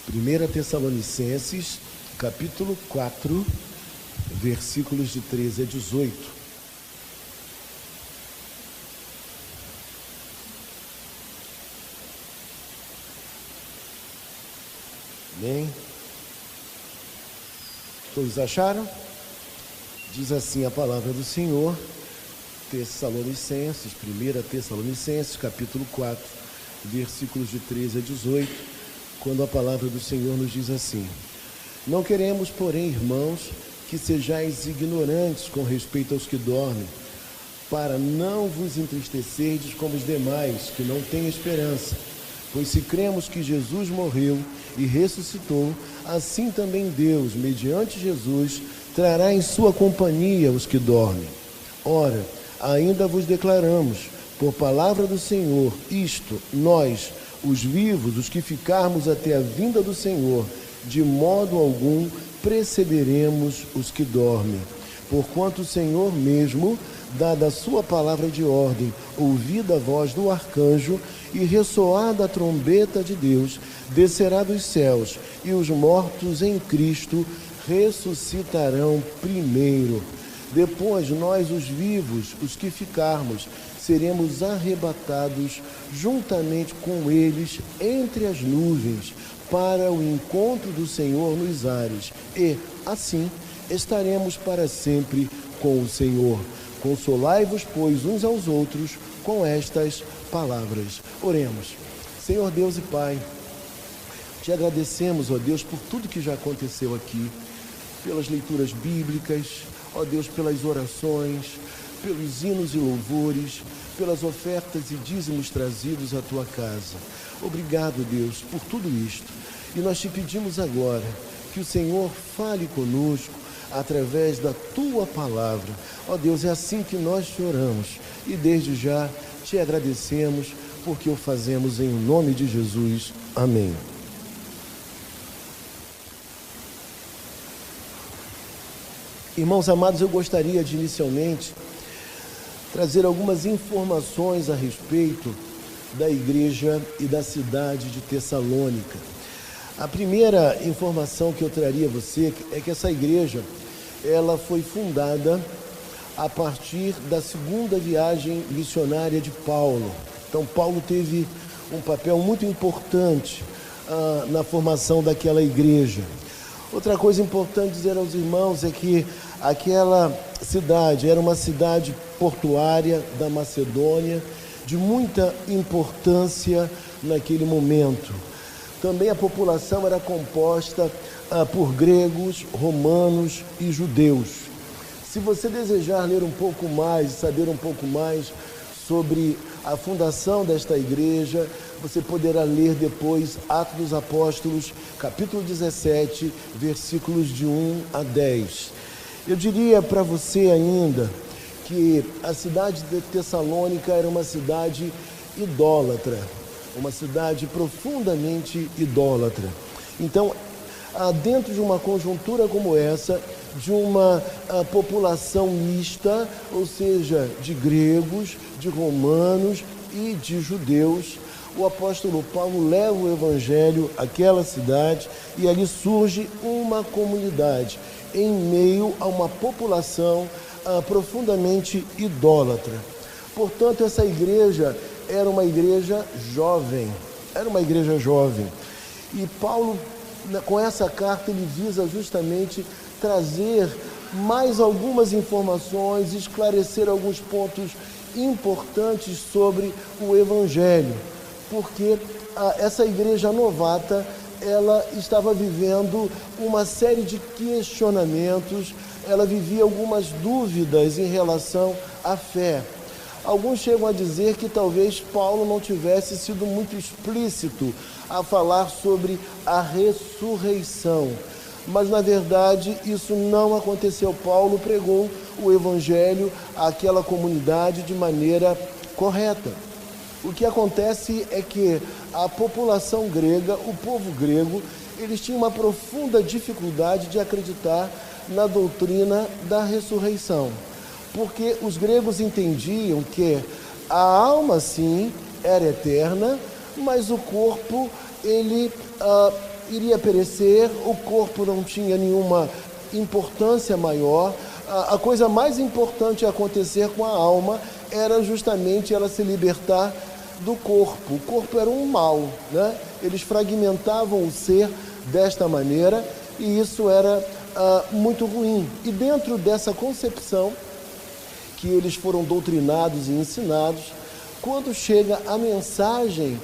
1 Tessalonicenses, capítulo 4, versículos de 13 a 18. Amém? Todos acharam? Diz assim a palavra do Senhor, Tessalonicenses, 1 Tessalonicenses, capítulo 4, versículos de 13 a 18, quando a palavra do Senhor nos diz assim: Não queremos, porém, irmãos, que sejais ignorantes com respeito aos que dormem, para não vos entristecerdes como os demais, que não têm esperança. Pois se cremos que Jesus morreu e ressuscitou, assim também Deus, mediante Jesus, trará em sua companhia os que dormem. Ora, ainda vos declaramos, por palavra do Senhor, isto, nós, os vivos, os que ficarmos até a vinda do Senhor, de modo algum precederemos os que dormem. Porquanto o Senhor mesmo, dada a sua palavra de ordem, ouvida a voz do arcanjo e ressoada a trombeta de Deus, descerá dos céus, e os mortos em Cristo ressuscitarão primeiro. Depois nós, os vivos, os que ficarmos, seremos arrebatados juntamente com eles entre as nuvens, para o encontro do Senhor nos ares, e, assim, estaremos para sempre com o Senhor. Consolai-vos, pois, uns aos outros com estas palavras. Oremos. Senhor Deus e Pai, te agradecemos, ó Deus, por tudo que já aconteceu aqui, pelas leituras bíblicas, ó Deus, pelas orações, pelos hinos e louvores, pelas ofertas e dízimos trazidos à tua casa. Obrigado, Deus, por tudo isto. E nós te pedimos agora que o Senhor fale conosco através da tua palavra. Ó Deus, é assim que nós te oramos e desde já te agradecemos, porque o fazemos em nome de Jesus. Amém. Irmãos amados, eu gostaria de inicialmente trazer algumas informações a respeito da igreja e da cidade de Tessalônica. A primeira informação que eu traria a você é que essa igreja, ela foi fundada a partir da segunda viagem missionária de Paulo. Então, Paulo teve um papel muito importante na formação daquela igreja. Outra coisa importante dizer aos irmãos é que aquela cidade era uma cidade portuária da Macedônia, de muita importância naquele momento. Também a população era composta por gregos, romanos e judeus. Se você desejar ler um pouco mais, saber um pouco mais sobre a fundação desta igreja, você poderá ler depois Atos dos Apóstolos, capítulo 17, versículos de 1 a 10. Eu diria para você ainda que a cidade de Tessalônica era uma cidade idólatra, uma cidade profundamente idólatra. Então, dentro de uma conjuntura como essa, de uma população mista, ou seja, de gregos, de romanos e de judeus, o apóstolo Paulo leva o evangelho àquela cidade e ali surge uma comunidade em meio a uma população profundamente idólatra. Portanto, essa igreja era uma igreja jovem, E Paulo, com essa carta, ele visa justamente trazer mais algumas informações, esclarecer alguns pontos importantes sobre o evangelho, porque essa igreja novata, ela estava vivendo uma série de questionamentos, ela vivia algumas dúvidas em relação à fé. Alguns chegam a dizer que talvez Paulo não tivesse sido muito explícito a falar sobre a ressurreição, mas na verdade isso não aconteceu. Paulo pregou o evangelho àquela comunidade de maneira correta. O que acontece é que a população grega, o povo grego, eles tinham uma profunda dificuldade de acreditar na doutrina da ressurreição, porque os gregos entendiam que a alma, sim, era eterna, mas o corpo, ele iria perecer, o corpo não tinha nenhuma importância maior. A coisa mais importante a acontecer com a alma era justamente ela se libertar do corpo. O corpo era um mal, né? Eles fragmentavam o ser desta maneira e isso era muito ruim. E dentro dessa concepção que eles foram doutrinados e ensinados, quando chega a mensagem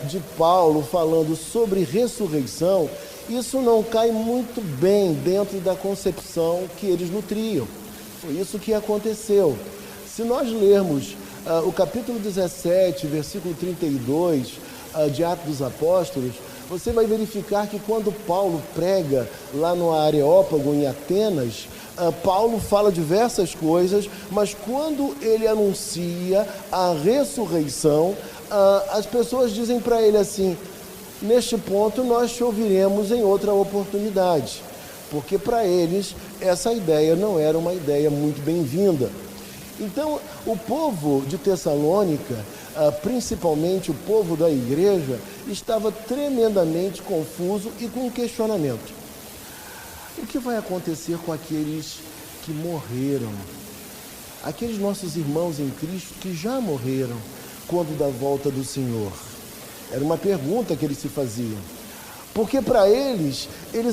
de Paulo falando sobre ressurreição, isso não cai muito bem dentro da concepção que eles nutriam. Foi isso que aconteceu. Se nós lermos o capítulo 17, versículo 32 de Atos dos Apóstolos, você vai verificar que quando Paulo prega lá no Areópago, em Atenas, Paulo fala diversas coisas, mas quando ele anuncia a ressurreição, as pessoas dizem para ele assim: neste ponto nós te ouviremos em outra oportunidade, porque para eles essa ideia não era uma ideia muito bem-vinda. Então, o povo de Tessalônica, principalmente o povo da igreja, estava tremendamente confuso e com um questionamento. O que vai acontecer com aqueles que morreram? Aqueles nossos irmãos em Cristo que já morreram quando da volta do Senhor? Era uma pergunta que eles se faziam. Porque para eles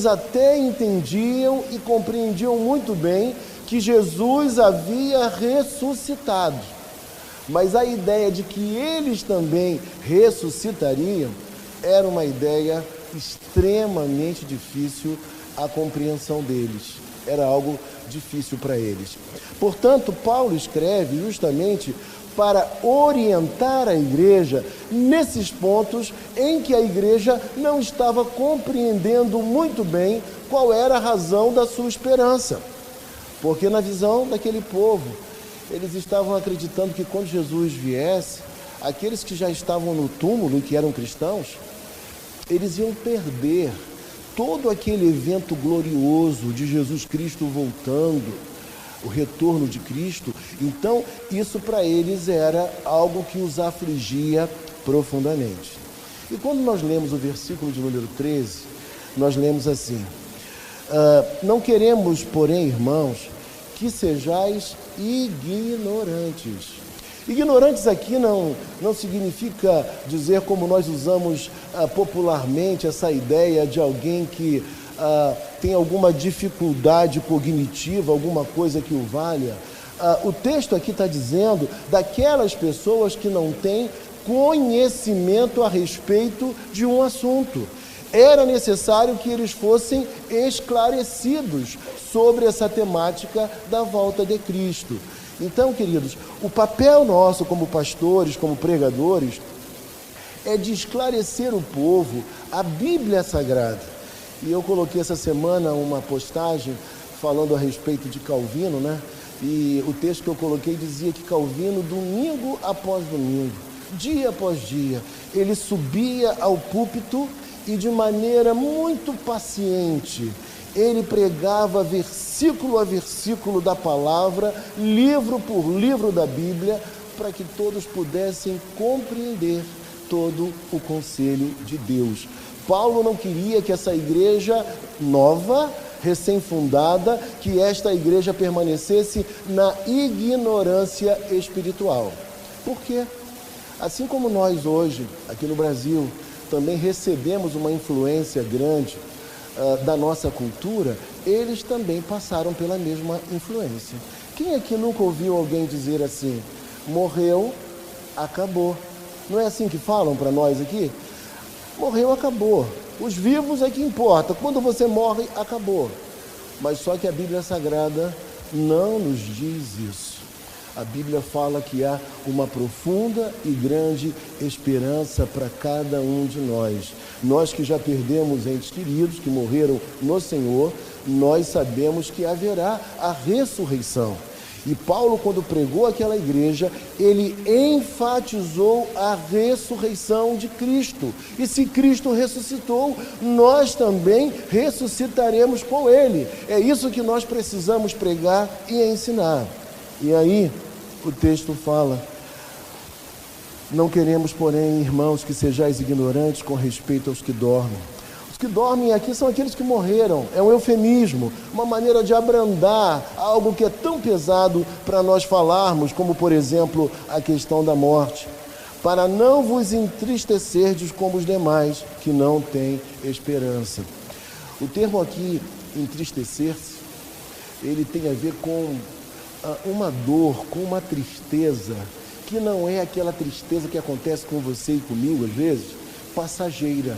até entendiam e compreendiam muito bem que Jesus havia ressuscitado. Mas a ideia de que eles também ressuscitariam era uma ideia extremamente difícil a compreensão deles. Era algo difícil para eles. Portanto, Paulo escreve justamente para orientar a igreja nesses pontos em que a igreja não estava compreendendo muito bem qual era a razão da sua esperança. Porque na visão daquele povo, eles estavam acreditando que quando Jesus viesse, aqueles que já estavam no túmulo e que eram cristãos, eles iam perder todo aquele evento glorioso de Jesus Cristo voltando, o retorno de Cristo. Então, isso para eles era algo que os afligia profundamente. E quando nós lemos o versículo de número 13, nós lemos assim: não queremos, porém, irmãos, que sejais ignorantes. Ignorantes aqui não significa dizer, como nós usamos popularmente, essa ideia de alguém que tem alguma dificuldade cognitiva, alguma coisa que o valha. O texto aqui está dizendo daquelas pessoas que não têm conhecimento a respeito de um assunto. Era necessário que eles fossem esclarecidos sobre essa temática da volta de Cristo. Então, queridos, o papel nosso como pastores, como pregadores, é de esclarecer o povo a Bíblia Sagrada. E eu coloquei essa semana uma postagem falando a respeito de Calvino, né? E o texto que eu coloquei dizia que Calvino, domingo após domingo, dia após dia, ele subia ao púlpito e de maneira muito paciente, ele pregava versículo a versículo da palavra, livro por livro da Bíblia, para que todos pudessem compreender todo o conselho de Deus. Paulo não queria que essa igreja nova, recém-fundada, que esta igreja permanecesse na ignorância espiritual. Por quê? Assim como nós hoje, aqui no Brasil, também recebemos uma influência grande da nossa cultura, eles também passaram pela mesma influência. Quem aqui nunca ouviu alguém dizer assim: morreu, acabou? Não é assim que falam para nós aqui? Morreu, acabou. Os vivos é que importa. Quando você morre, acabou. Mas só que a Bíblia Sagrada não nos diz isso. A Bíblia fala que há uma profunda e grande esperança para cada um de nós. Nós que já perdemos entes queridos, que morreram no Senhor, nós sabemos que haverá a ressurreição. E Paulo, quando pregou aquela igreja, ele enfatizou a ressurreição de Cristo. E se Cristo ressuscitou, nós também ressuscitaremos com ele. É isso que nós precisamos pregar e ensinar. E aí, o texto fala: não queremos, porém, irmãos, que sejais ignorantes com respeito aos que dormem. Os que dormem aqui são aqueles que morreram. É um eufemismo, uma maneira de abrandar algo que é tão pesado para nós falarmos, como, por exemplo, a questão da morte. Para não vos entristecerdes como os demais, que não têm esperança. O termo aqui, entristecer-se, ele tem a ver com uma dor, com uma tristeza, que não é aquela tristeza que acontece com você e comigo, às vezes, passageira.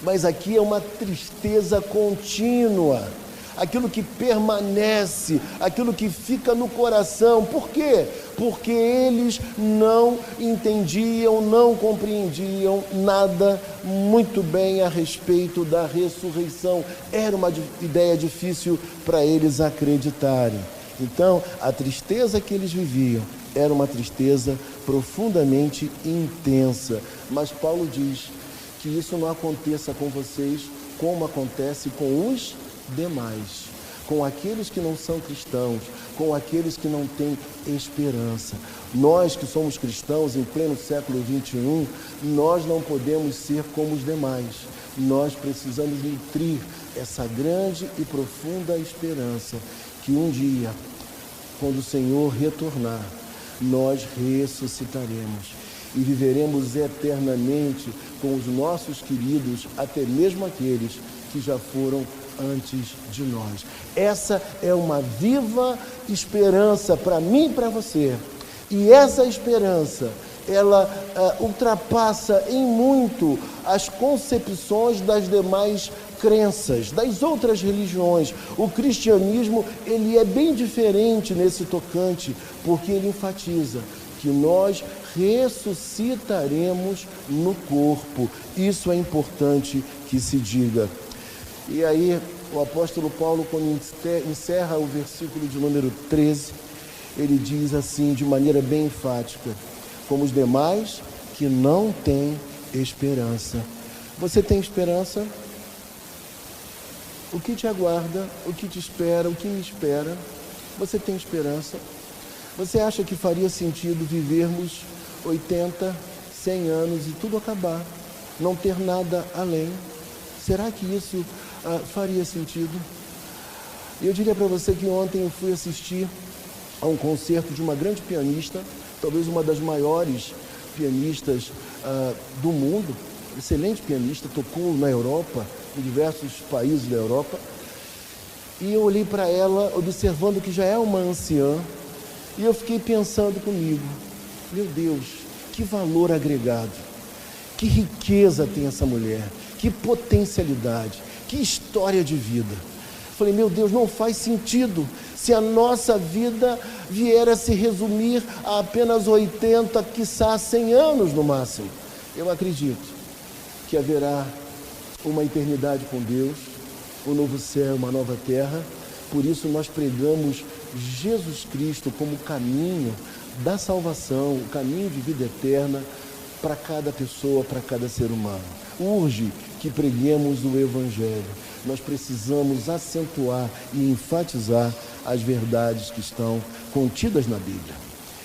Mas aqui é uma tristeza contínua, aquilo que permanece, aquilo que fica no coração. Por quê? Porque eles não entendiam, não compreendiam nada muito bem a respeito da ressurreição. Era uma ideia difícil para eles acreditarem. Então, a tristeza que eles viviam era uma tristeza profundamente intensa. Mas Paulo diz que isso não aconteça com vocês como acontece com os demais, com aqueles que não são cristãos, com aqueles que não têm esperança. Nós que somos cristãos em pleno século XXI, nós não podemos ser como os demais. Nós precisamos nutrir essa grande e profunda esperança que um dia, quando o Senhor retornar, nós ressuscitaremos e viveremos eternamente com os nossos queridos, até mesmo aqueles que já foram antes de nós. Essa é uma viva esperança para mim e para você. E essa esperança, ela ultrapassa em muito as concepções das demais crenças, das outras religiões. O cristianismo, ele é bem diferente nesse tocante, porque ele enfatiza que nós ressuscitaremos no corpo. Isso é importante que se diga. E aí, o apóstolo Paulo, quando encerra o versículo de número 13, ele diz assim, de maneira bem enfática: como os demais que não têm esperança. Você tem esperança? O que te aguarda? O que te espera? O que me espera? Você tem esperança? Você acha que faria sentido vivermos 80, 100 anos e tudo acabar, não ter nada além? Será que isso faria sentido? Eu diria para você que ontem eu fui assistir a um concerto de uma grande pianista, talvez uma das maiores pianistas do mundo, excelente pianista, tocou na Europa, em diversos países da Europa, e eu olhei para ela, observando que já é uma anciã, e eu fiquei pensando comigo, meu Deus, que valor agregado, que riqueza tem essa mulher, que potencialidade, que história de vida. Falei, meu Deus, não faz sentido se a nossa vida vier a se resumir a apenas 80, quiçá 100 anos no máximo. Eu acredito que haverá uma eternidade com Deus, um novo céu, uma nova terra. Por isso nós pregamos Jesus Cristo como o caminho da salvação, o caminho de vida eterna para cada pessoa, para cada ser humano. Urge que preguemos o Evangelho. Nós precisamos acentuar e enfatizar as verdades que estão contidas na Bíblia.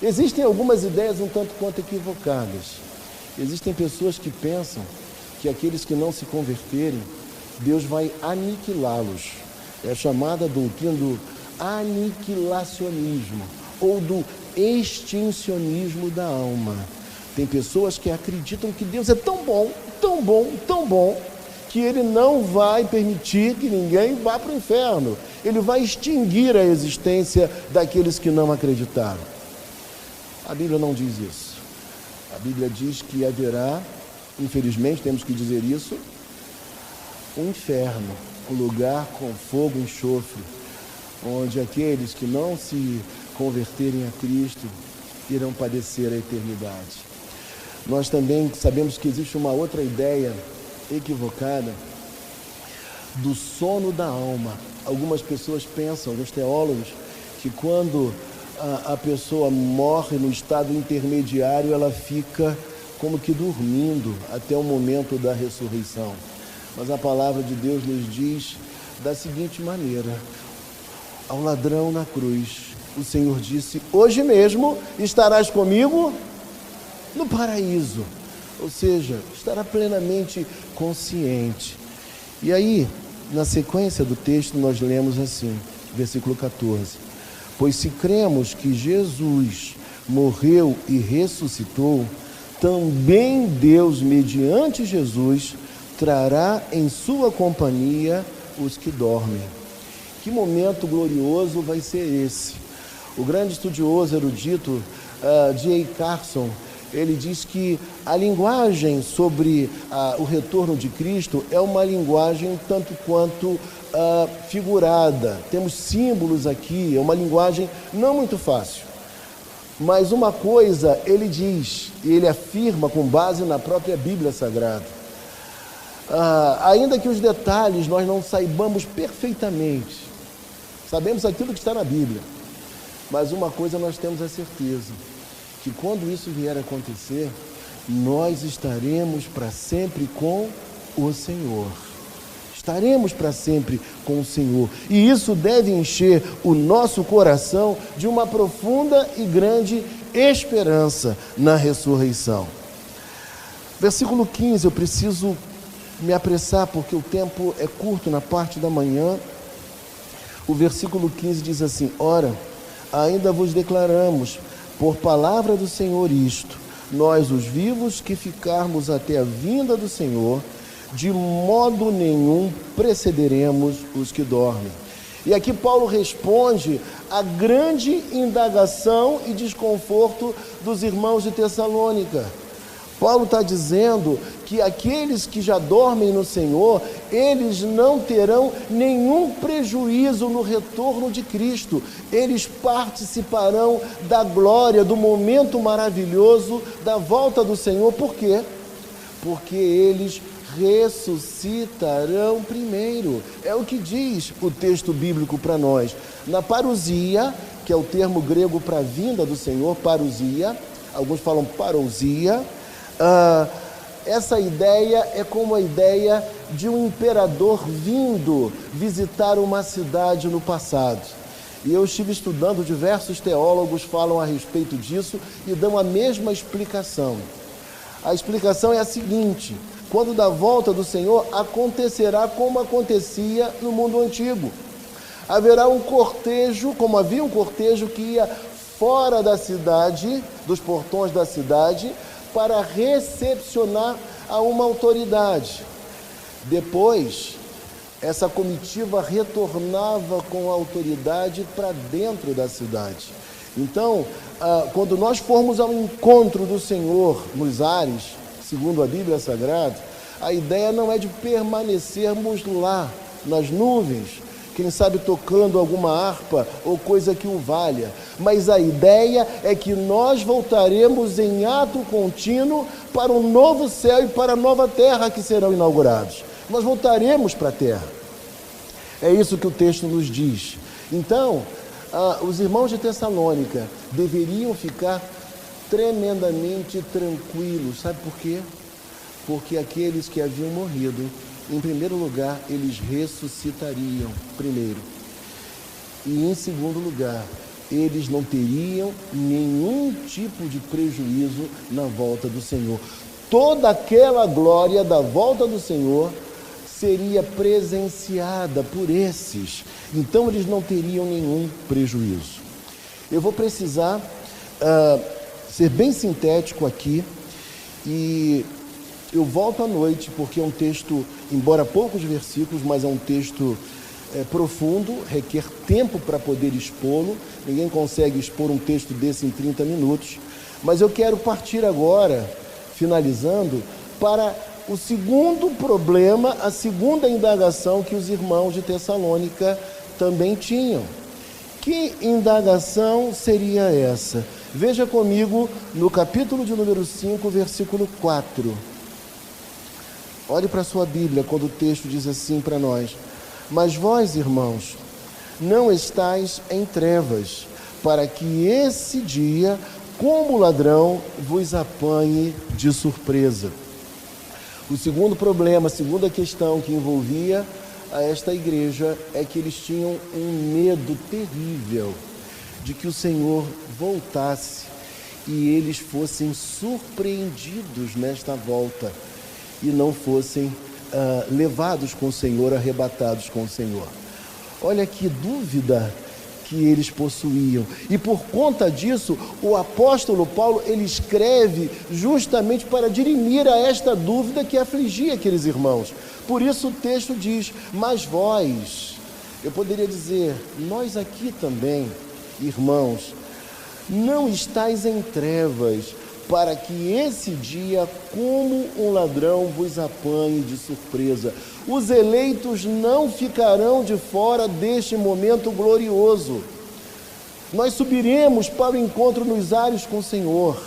Existem algumas ideias um tanto quanto equivocadas. Existem pessoas que pensam que aqueles que não se converterem, Deus vai aniquilá-los. É a chamada doutrina do aniquilacionismo ou do extincionismo da alma. Tem pessoas que acreditam que Deus é tão bom, tão bom, tão bom, que Ele não vai permitir que ninguém vá para o inferno. Ele vai extinguir a existência daqueles que não acreditaram. A Bíblia não diz isso. A Bíblia diz que haverá, infelizmente temos que dizer isso, um inferno, um lugar com fogo e enxofre, onde aqueles que não se converterem a Cristo irão padecer a eternidade. Nós também sabemos que existe uma outra ideia equivocada do sono da alma. Algumas pessoas pensam, alguns teólogos, que quando a pessoa morre no estado intermediário, ela fica como que dormindo até o momento da ressurreição. Mas a palavra de Deus nos diz da seguinte maneira: ao ladrão na cruz, o Senhor disse, hoje mesmo estarás comigo no paraíso. Ou seja, estará plenamente consciente. E aí, na sequência do texto, nós lemos assim, versículo 14: pois se cremos que Jesus morreu e ressuscitou, também Deus, mediante Jesus, trará em sua companhia os que dormem. Que momento glorioso vai ser esse? O grande estudioso erudito J. Carson, ele diz que a linguagem sobre o retorno de Cristo é uma linguagem tanto quanto figurada. Temos símbolos aqui, é uma linguagem não muito fácil. Mas uma coisa ele diz, e ele afirma com base na própria Bíblia Sagrada. Ainda que os detalhes nós não saibamos perfeitamente, sabemos aquilo que está na Bíblia, mas uma coisa nós temos a certeza, que quando isso vier a acontecer, nós estaremos para sempre com o Senhor. Estaremos para sempre com o Senhor. E isso deve encher o nosso coração de uma profunda e grande esperança na ressurreição. Versículo 15, eu preciso me apressar porque o tempo é curto na parte da manhã. O versículo 15 diz assim: ora, ainda vos declaramos por palavra do Senhor isto, nós os vivos que ficarmos até a vinda do Senhor, de modo nenhum precederemos os que dormem. E aqui Paulo responde à grande indagação e desconforto dos irmãos de Tessalônica. Paulo está dizendo que aqueles que já dormem no Senhor, eles não terão nenhum prejuízo no retorno de Cristo. Eles participarão da glória, do momento maravilhoso da volta do Senhor. Por quê? Porque eles ressuscitarão primeiro. É o que diz o texto bíblico para nós. Na parousia, que é o termo grego para a vinda do Senhor, parousia, alguns falam parousia, essa ideia é como a ideia de um imperador vindo visitar uma cidade no passado. E eu estive estudando, diversos teólogos falam a respeito disso e dão a mesma explicação. A explicação é a seguinte: quando da volta do Senhor, acontecerá como acontecia no mundo antigo. Haverá um cortejo, como havia um cortejo que ia fora da cidade, dos portões da cidade, para recepcionar a uma autoridade. Depois, essa comitiva retornava com a autoridade para dentro da cidade. Então, quando nós formos ao encontro do Senhor nos ares, segundo a Bíblia Sagrada, a ideia não é de permanecermos lá, nas nuvens, quem sabe tocando alguma harpa ou coisa que o valha, mas a ideia é que nós voltaremos em ato contínuo para um novo céu e para a nova terra que serão inaugurados. Nós voltaremos para a terra. É isso que o texto nos diz. Então, os irmãos de Tessalônica deveriam ficar tremendamente tranquilos. Sabe por quê? Porque aqueles que haviam morrido, em primeiro lugar, eles ressuscitariam primeiro. E em segundo lugar, eles não teriam nenhum tipo de prejuízo na volta do Senhor. Toda aquela glória da volta do Senhor seria presenciada por esses. Então, eles não teriam nenhum prejuízo. Eu vou precisar ser bem sintético aqui e eu volto à noite, porque é um texto, embora poucos versículos, mas é um texto profundo, requer tempo para poder expô-lo. Ninguém consegue expor um texto desse em 30 minutos. Mas eu quero partir agora, finalizando, para o segundo problema, a segunda indagação que os irmãos de Tessalônica também tinham. Que indagação seria essa? Veja comigo no capítulo de número 5, versículo 4. Olhe para a sua Bíblia quando o texto diz assim para nós: mas vós, irmãos, não estáis em trevas, para que esse dia, como ladrão, vos apanhe de surpresa. O segundo problema, a segunda questão que envolvia a esta igreja é que eles tinham um medo terrível de que o Senhor voltasse e eles fossem surpreendidos nesta volta e não fossem levados com o Senhor, arrebatados com o Senhor. Olha que dúvida que eles possuíam. E por conta disso, o apóstolo Paulo, ele escreve justamente para dirimir a esta dúvida que afligia aqueles irmãos. Por isso o texto diz: mas vós, eu poderia dizer, nós aqui também, irmãos, não estáis em trevas, para que esse dia, como um ladrão, vos apanhe de surpresa. Os eleitos não ficarão de fora deste momento glorioso. Nós subiremos para o encontro nos ares com o Senhor.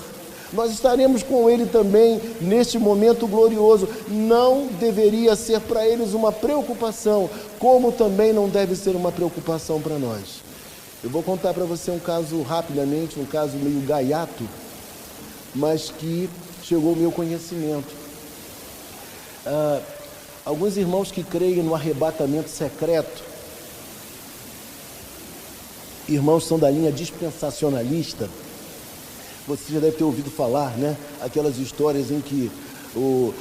Nós estaremos com Ele também neste momento glorioso. Não deveria ser para eles uma preocupação, como também não deve ser uma preocupação para nós. Eu vou contar para você um caso rapidamente, um caso meio gaiato, mas que chegou ao meu conhecimento. Alguns irmãos que creem no arrebatamento secreto, irmãos são da linha dispensacionalista, você já deve ter ouvido falar, né? Aquelas histórias em que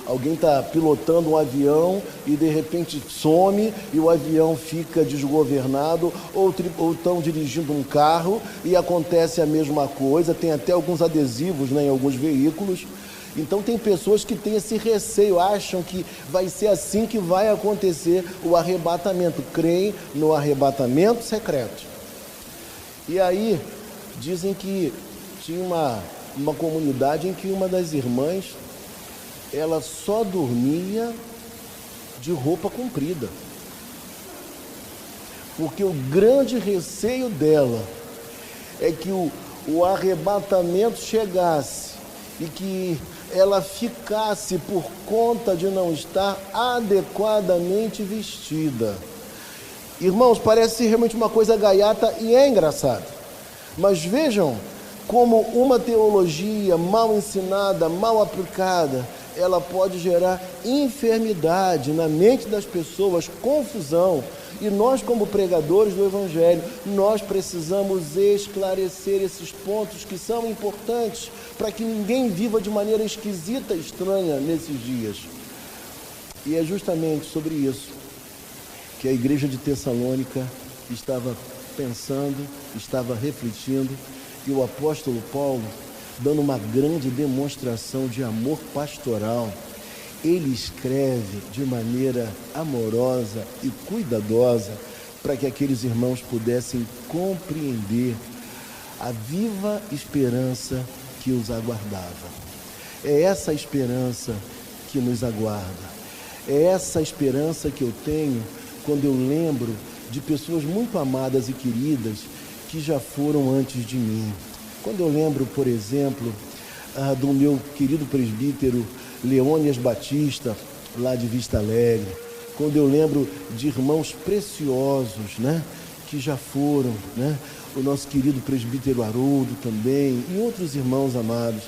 alguém está pilotando um avião e de repente some e o avião fica desgovernado, ou estão dirigindo um carro e acontece a mesma coisa, tem até alguns adesivos, né, em alguns veículos. Então tem pessoas que têm esse receio, acham que vai ser assim que vai acontecer o arrebatamento, creem no arrebatamento secreto. E aí dizem que tinha uma comunidade em que uma das irmãs, ela só dormia de roupa comprida, porque o grande receio dela é que o arrebatamento chegasse e que ela ficasse por conta de não estar adequadamente vestida. Irmãos, parece realmente uma coisa gaiata e é engraçado, mas vejam como uma teologia mal ensinada, mal aplicada, ela pode gerar enfermidade na mente das pessoas, confusão. E nós, como pregadores do Evangelho, nós precisamos esclarecer esses pontos que são importantes para que ninguém viva de maneira esquisita, estranha nesses dias. E é justamente sobre isso que a igreja de Tessalônica estava pensando, estava refletindo, e o apóstolo Paulo, dando uma grande demonstração de amor pastoral, ele escreve de maneira amorosa e cuidadosa para que aqueles irmãos pudessem compreender a viva esperança que os aguardava. É essa esperança que nos aguarda. É essa esperança que eu tenho quando eu lembro de pessoas muito amadas e queridas que já foram antes de mim. Quando eu lembro, por exemplo, do meu querido presbítero Leônias Batista, lá de Vista Alegre, quando eu lembro de irmãos preciosos, né, que já foram, né, o nosso querido presbítero Haroldo também, e outros irmãos amados,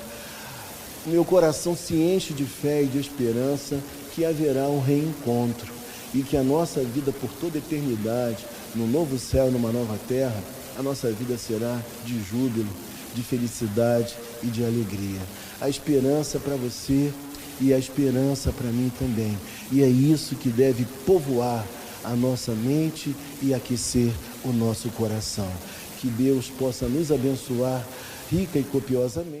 meu coração se enche de fé e de esperança que haverá um reencontro e que a nossa vida por toda a eternidade, no novo céu, numa nova terra, a nossa vida será de júbilo, de felicidade e de alegria. A esperança para você e a esperança para mim também. E é isso que deve povoar a nossa mente e aquecer o nosso coração. Que Deus possa nos abençoar rica e copiosamente.